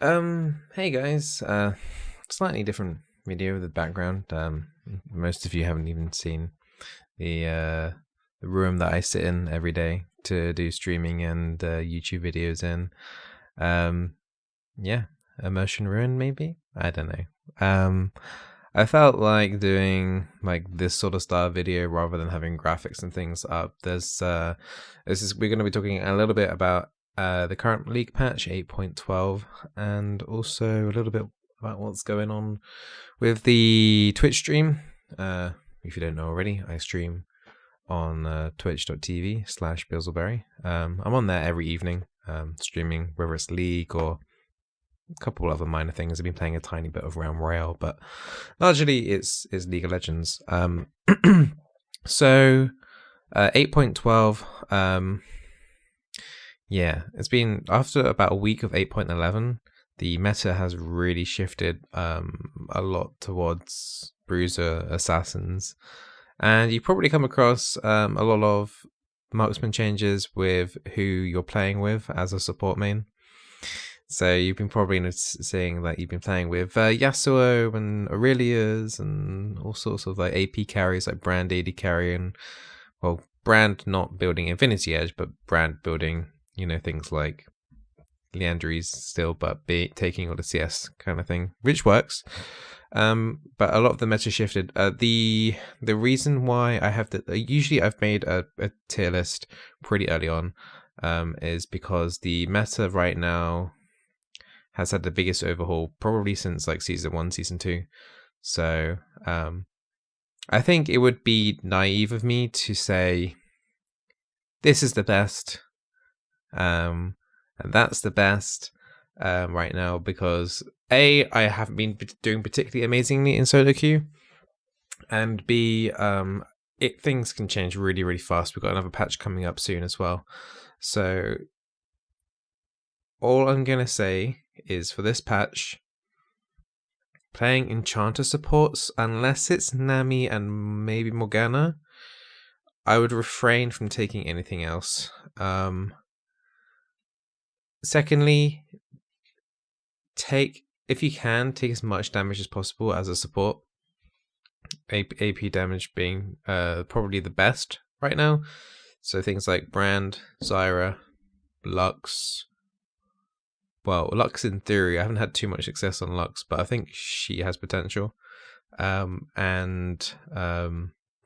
Hey guys, slightly different video with the background. Most of you haven't even seen the the room that I sit in every day to do streaming and YouTube videos in. Um, yeah, immersion ruin maybe. I don't know. I felt like doing like this sort of style video rather than having graphics and things up. We're going to be talking a little bit about the current league patch 8.12 and also a little bit about what's going on with the Twitch stream. If you don't know already, I stream on twitch.tv/Bizzleberry. I'm on there every evening, streaming whether it's League or a couple other minor things. I've been playing a tiny bit of Realm Royale, but largely it's League of Legends. So 8.12. Yeah, it's been after about a week of 8.11. The meta has really shifted a lot towards bruiser assassins, and you probably come across a lot of marksman changes with who you're playing with as a support main. So you've been probably seeing that you've been playing with Yasuo and Aurelias and all sorts of like AP carries like Brand AD carry, and well, Brand not building Infinity Edge, but Brand building, you know, things like Leandries still, but taking all the CS kind of thing, which works. But a lot of the meta shifted. The reason why I have usually I've made a tier list pretty early on, is because the meta right now has had the biggest overhaul probably since like season 1, season 2. So I think it would be naive of me to say this is the best, and that's the best right now, because A, I haven't been doing particularly amazingly in solo queue, and B, things can change really, really fast. We've got another patch coming up soon as well. So all I'm going to say is for this patch, playing Enchanter supports, unless it's Nami and maybe Morgana, I would refrain from taking anything else. Secondly, if you can, take as much damage as possible as a support. AP damage being probably the best right now. So things like Brand, Zyra, Lux. Well, Lux in theory, I haven't had too much success on Lux, but I think she has potential. And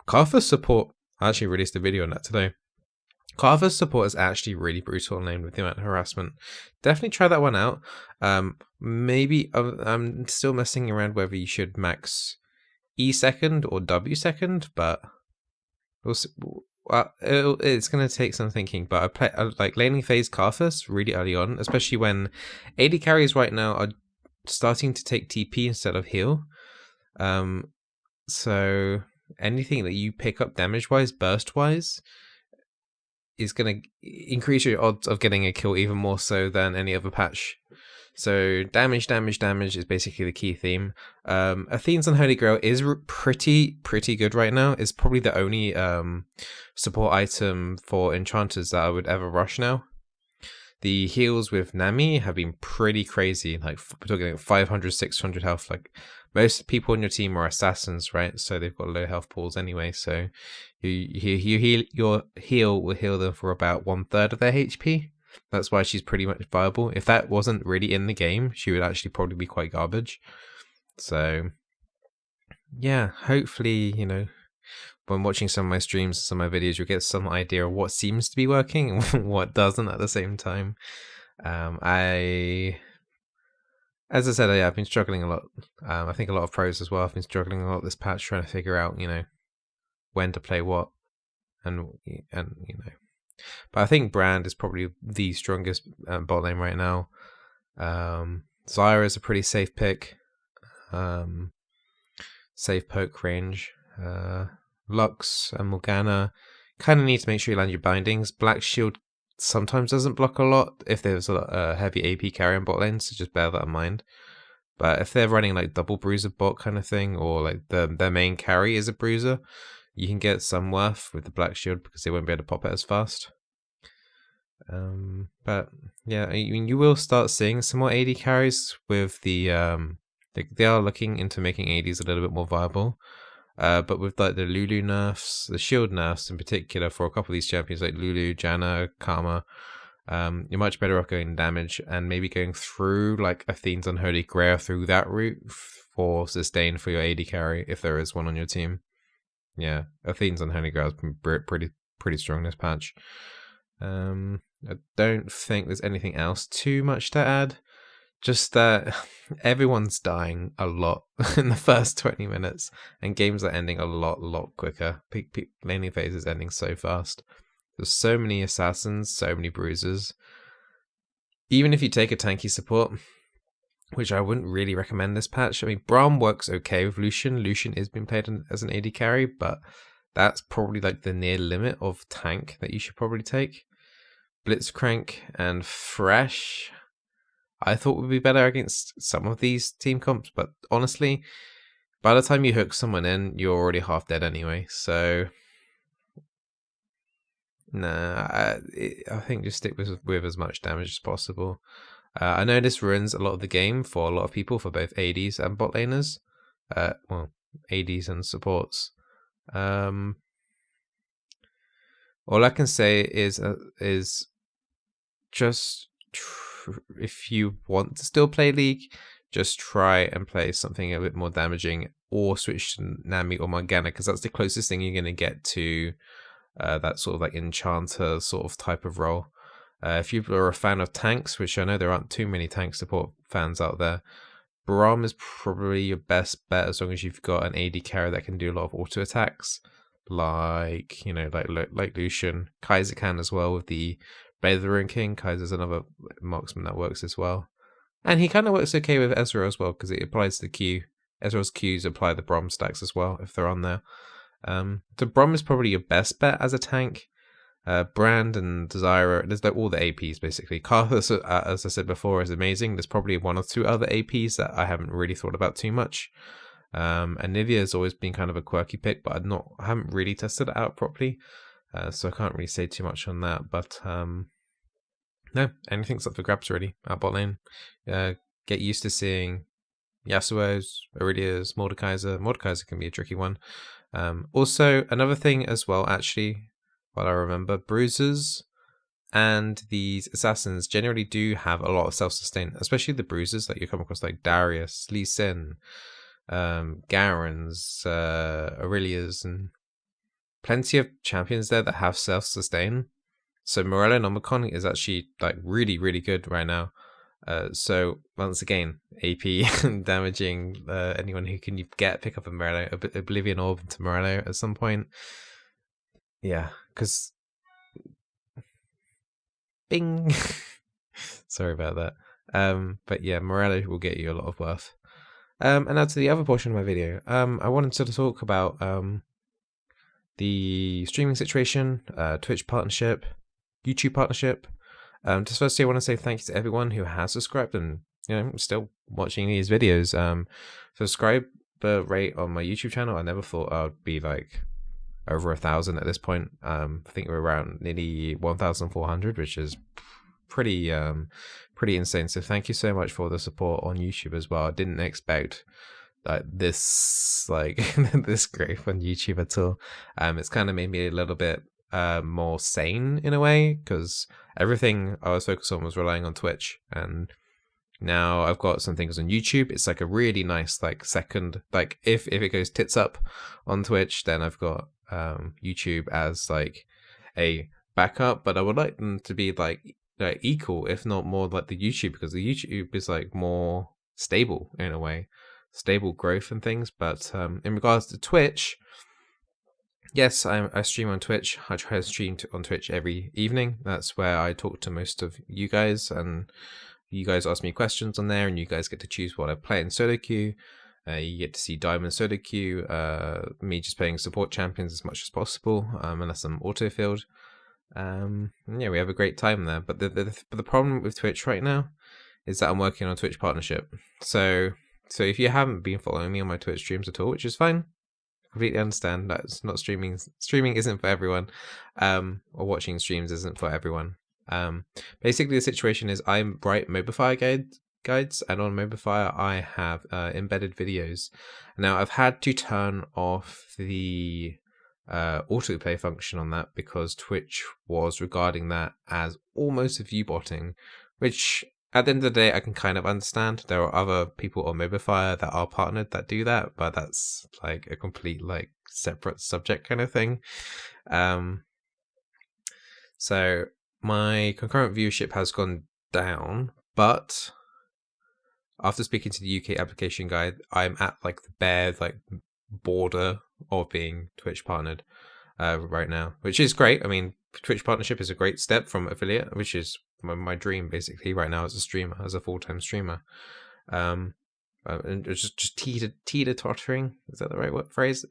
Karthus support, I actually released a video on that today. Karthus support is actually really brutal and lame with the amount of harassment. Definitely try that one out. Maybe I'm still messing around whether you should max E second or W second, but it's going to take some thinking. But I like laning phase Karthus really early on, especially when AD carries right now are starting to take TP instead of heal. So anything that you pick up damage wise, burst wise, is going to increase your odds of getting a kill even more so than any other patch. So damage is basically the key theme. Athene's Unholy Grail is pretty good right now. It's probably the only support item for enchanters that I would ever rush now. The heals with Nami have been pretty crazy. Like we're talking like 500, 600 health. Like most people on your team are assassins, right? So they've got low health pools anyway. So your heal will heal them for about 1/3 of their HP. That's why she's pretty much viable. If that wasn't really in the game, she would actually probably be quite garbage. So yeah, hopefully, you know, when watching some of my streams, some of my videos, you'll get some idea of what seems to be working and what doesn't at the same time. As I said, I've been struggling a lot. I think a lot of pros as well have been struggling a lot this patch, trying to figure out, you know, when to play what, and you know. But I think Brand is probably the strongest bot lane right now. Zyra is a pretty safe pick. Safe poke range. Lux and Morgana kind of need to make sure you land your bindings. Black Shield sometimes doesn't block a lot if there's a heavy AP carry on bot lane, so just bear that in mind. But if they're running like double bruiser bot kind of thing, or like their main carry is a bruiser, you can get some worth with the Black Shield because they won't be able to pop it as fast. But yeah, I mean, you will start seeing some more AD carries with the they are looking into making ADs a little bit more viable. But with like the Lulu nerfs, the shield nerfs in particular for a couple of these champions like Lulu, Janna, Karma, you're much better off going damage and maybe going through like Athene's Unholy Grail through that route for sustain for your AD carry if there is one on your team. Yeah, Athene's Unholy Grail has been pretty strong this patch. I don't think there's anything else too much to add. Just that everyone's dying a lot in the first 20 minutes, and games are ending a lot quicker. Laning phase is ending so fast. There's so many assassins, so many bruisers. Even if you take a tanky support, which I wouldn't really recommend this patch. I mean, Braum works okay with Lucian. Lucian is being played as an AD carry, but that's probably like the near limit of tank that you should probably take. Blitzcrank and Fresh, I thought would be better against some of these team comps, but honestly, by the time you hook someone in, you're already half dead anyway, so nah, I think just stick with as much damage as possible. I know this ruins a lot of the game for a lot of people, for both ADs and bot laners. Well, ADs and supports. All I can say is just if you want to still play League, just try and play something a bit more damaging, or switch to Nami or Morgana, because that's the closest thing you're going to get to that sort of like enchanter sort of type of role. If you are a fan of tanks, which I know there aren't too many tank support fans out there, Braum is probably your best bet as long as you've got an AD carry that can do a lot of auto attacks, like like Lucian. Kaiser can as well with the Blade of the Ruin King. Kaiser's another marksman that works as well, and he kind of works okay with Ezra as well because it applies the Q. Ezra's Qs apply the Braum stacks as well if they're on there. So Braum is probably your best bet as a tank. Brand and Desire, there's like all the APs basically. Karthus, as I said before, is amazing. There's probably one or two other APs that I haven't really thought about too much. And Nivea has always been kind of a quirky pick, but I haven't really tested it out properly, so I can't really say too much on that. But no, anything's up for grabs really at bot lane. Get used to seeing Yasuo's, Iridia's, Mordekaiser. Mordekaiser can be a tricky one. Also, another thing as well, actually, what I remember, bruisers and these assassins generally do have a lot of self-sustain, especially the bruisers that you come across like Darius, Lee Sin, Garen's, Aurelia's, and plenty of champions there that have self-sustain. So Morello and Omicron is actually like really good right now. So once again, AP damaging anyone who can pick up a Morello, Oblivion Orb into Morello at some point. Yeah, because bing. Sorry about that. But yeah, Morello will get you a lot of worth. And now to the other portion of my video. I wanted to talk about the streaming situation, Twitch partnership, YouTube partnership. Just firstly, I want to say thank you to everyone who has subscribed and still watching these videos. Subscriber rate on my YouTube channel, I never thought I'd be like over 1,000 at this point. I think we're around nearly 1,400, which is pretty insane. So thank you so much for the support on YouTube as well. I didn't expect this this growth on YouTube at all. It's kind of made me a little bit more sane in a way, because everything I was focused on was relying on Twitch, and now I've got some things on YouTube. It's like a really nice second, if it goes tits up on Twitch, then I've got YouTube as like a backup, but I would like them to be like equal, if not more, like the YouTube, because the YouTube is like more stable in a way, stable growth and things. But in regards to Twitch, yes, I stream on Twitch. I try to stream on Twitch every evening. That's where I talk to most of you guys, and you guys ask me questions on there, and you guys get to choose what I play in solo queue. You get to see Diamond solo queue, me just playing support champions as much as possible, unless I'm auto-filled. Yeah, we have a great time there. But the problem with Twitch right now is that I'm working on a Twitch partnership. So if you haven't been following me on my Twitch streams at all, which is fine, completely understand. That's not streaming. Streaming isn't for everyone, or watching streams isn't for everyone. Basically, the situation is I write Mobifier guides, and on Mobifier I have embedded videos. Now I've had to turn off the autoplay function on that because Twitch was regarding that as almost a view botting, which at the end of the day I can kind of understand. There are other people on Mobifier that are partnered that do that, but that's like a complete like separate subject kind of thing. So my concurrent viewership has gone down, but after speaking to the UK application guide, I'm at like the bare like border of being Twitch partnered right now, which is great. I mean, Twitch partnership is a great step from affiliate, which is my dream basically right now as a streamer, as a full-time streamer. And it's just teeter tottering, is that the right phrase?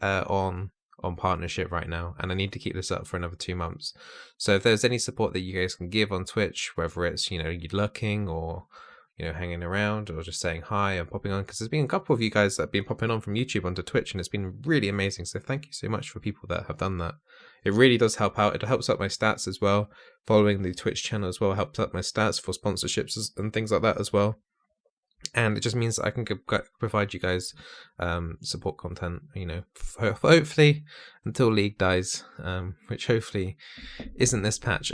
On partnership right now, and I need to keep this up for another 2 months. So if there's any support that you guys can give on Twitch, whether it's, you know, you lurking or, you know, hanging around or just saying hi and popping on, because there's been a couple of you guys that have been popping on from YouTube onto Twitch, and it's been really amazing. So thank you so much for people that have done that. It really does help out. It helps up my stats as well. Following the Twitch channel as well helps up my stats for sponsorships and things like that as well. And it just means that I can provide you guys support content, you know, hopefully until League dies, which hopefully isn't this patch.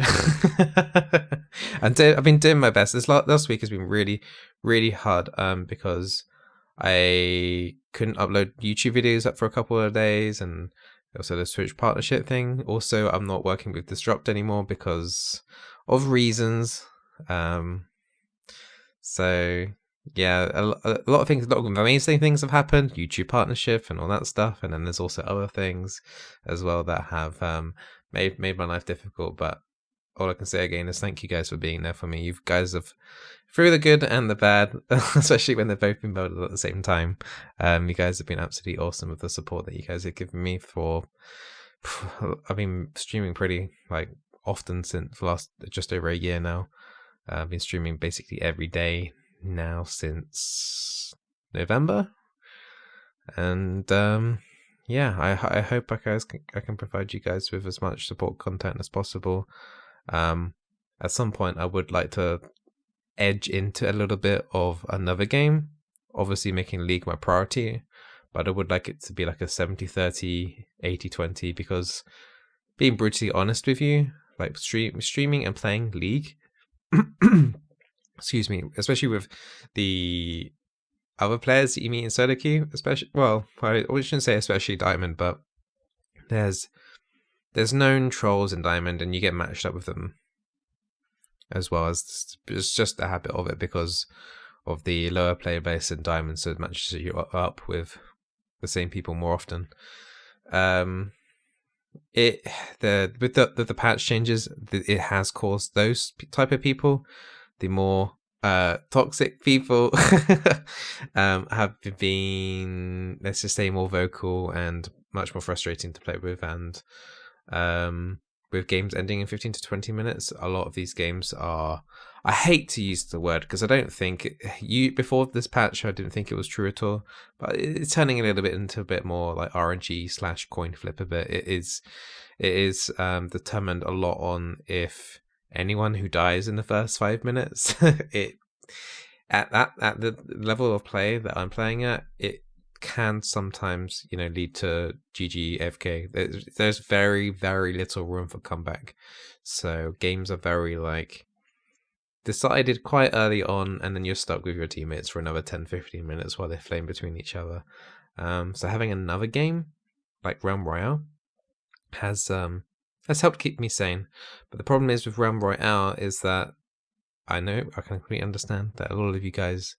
And I've been doing my best. This last week has been really, really hard because I couldn't upload YouTube videos up for a couple of days, and also the Twitch partnership thing. Also, I'm not working with Disrupt anymore because of reasons. So yeah, a lot of things, a lot of amazing things have happened, YouTube partnership and all that stuff, and then there's also other things as well that have made my life difficult. But all I can say again is thank you guys for being there for me. You guys have, through the good and the bad, especially when they've both been voted at the same time, you guys have been absolutely awesome with the support that you guys have given me for. I've been streaming pretty like often since last just over a year now. I've been streaming basically every day now since November, and yeah, I hope I can provide you guys with as much support content as possible. At some point I would like to edge into a little bit of another game, obviously making League my priority, but I would like it to be like a 70-30, 80-20, because being brutally honest with you, like streaming and playing League excuse me, especially with the other players that you meet in solo queue, especially, well, I shouldn't say especially Diamond, but there's known trolls in Diamond, and you get matched up with them as well. As it's just the habit of it because of the lower player base in Diamond, so it matches you up with the same people more often. With the patch changes, it has caused those type of people, the more toxic people, have been, let's just say, more vocal and much more frustrating to play with. And with games ending in 15 to 20 minutes, a lot of these games are, I hate to use the word because I don't think before this patch I didn't think it was true at all, but it's turning a little bit into a bit more like RNG / coin flip a bit. It is determined a lot on if anyone who dies in the first 5 minutes, at the level of play that I'm playing at, it can sometimes, you know, lead to GG AFK. There's very, very little room for comeback. So games are very like decided quite early on, and then you're stuck with your teammates for another 10-15 minutes while they flame between each other. So having another game like Realm Royale has helped keep me sane. But the problem is with Realm Royale is that I know I can completely understand that a lot of you guys,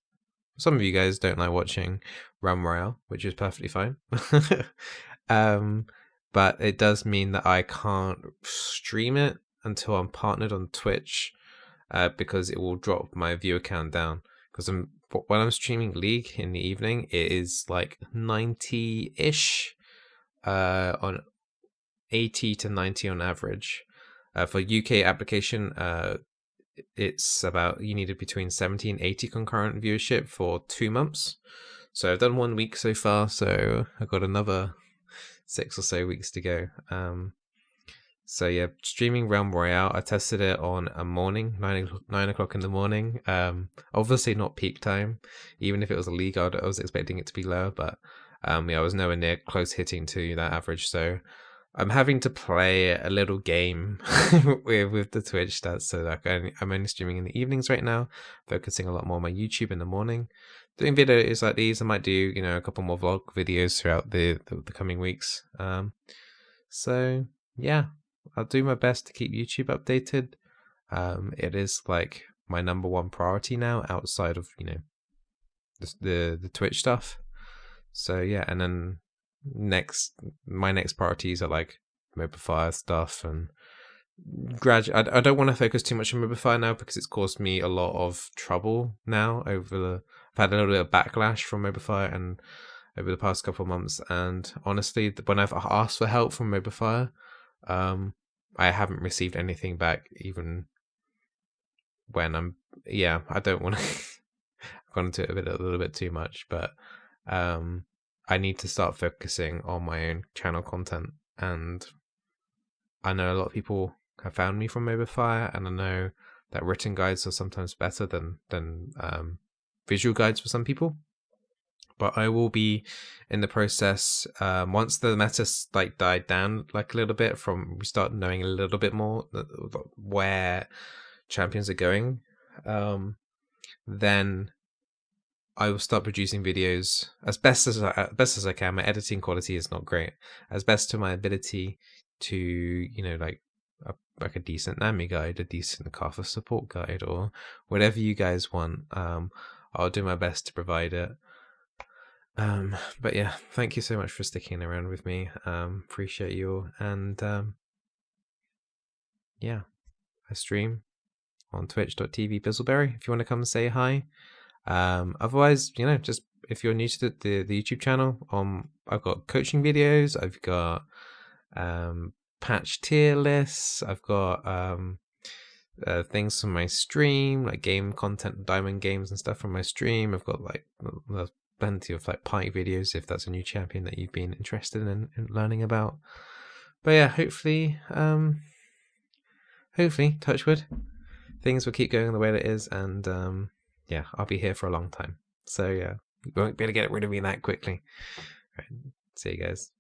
some of you guys don't like watching Realm Royale, which is perfectly fine. But it does mean that I can't stream it until I'm partnered on Twitch, because it will drop my viewer count down. Because when I'm streaming League in the evening, it is like 90-ish, on 80 to 90 on average. For UK application, it's about, you needed between 70 and 80 concurrent viewership for 2 months. So I've done 1 week so far, so I've got another 6 or so weeks to go. So yeah, streaming Realm Royale. I tested it on a morning, 9 o'clock in the morning. Obviously not peak time. Even if it was a league, I was expecting it to be lower, but yeah, I was nowhere near close hitting to that average. So I'm having to play a little game with the Twitch stats. So like I'm only streaming in the evenings right now, focusing a lot more on my YouTube in the morning. Doing videos like these, I might do a couple more vlog videos throughout the coming weeks. So yeah, I'll do my best to keep YouTube updated. It is like my number one priority now, outside of the Twitch stuff. So yeah, and then my next priorities are like Mobify stuff and I don't want to focus too much on Mobify now because it's caused me a lot of trouble now I've had a little bit of backlash from Mobify and over the past couple of months, and honestly when I've asked for help from Mobify, I haven't received anything back, even when I don't want to gone into it a little bit too much, but I need to start focusing on my own channel content. And I know a lot of people have found me from Mobify, and I know that written guides are sometimes better than visual guides for some people. But I will be in the process, once the meta died down like a little bit, from we start knowing a little bit more where champions are going, then I will start producing videos as best as I can. My editing quality is not great, as best to my ability to like a decent Nami guide, a decent Kapha support guide, or whatever you guys want. I'll do my best to provide it. But yeah, thank you so much for sticking around with me. Appreciate you. And yeah, I stream on twitch.tv Bizzleberry if you want to come and say hi. Otherwise, just if you're new to the YouTube channel, I've got coaching videos, I've got patch tier lists, I've got things from my stream, like game content, diamond games and stuff from my stream. I've got like plenty of like Pike videos if that's a new champion that you've been interested in learning about. But yeah, hopefully touch wood, things will keep going the way that it is, and yeah, I'll be here for a long time. So yeah, you won't be able to get rid of me that quickly. Right, see you guys.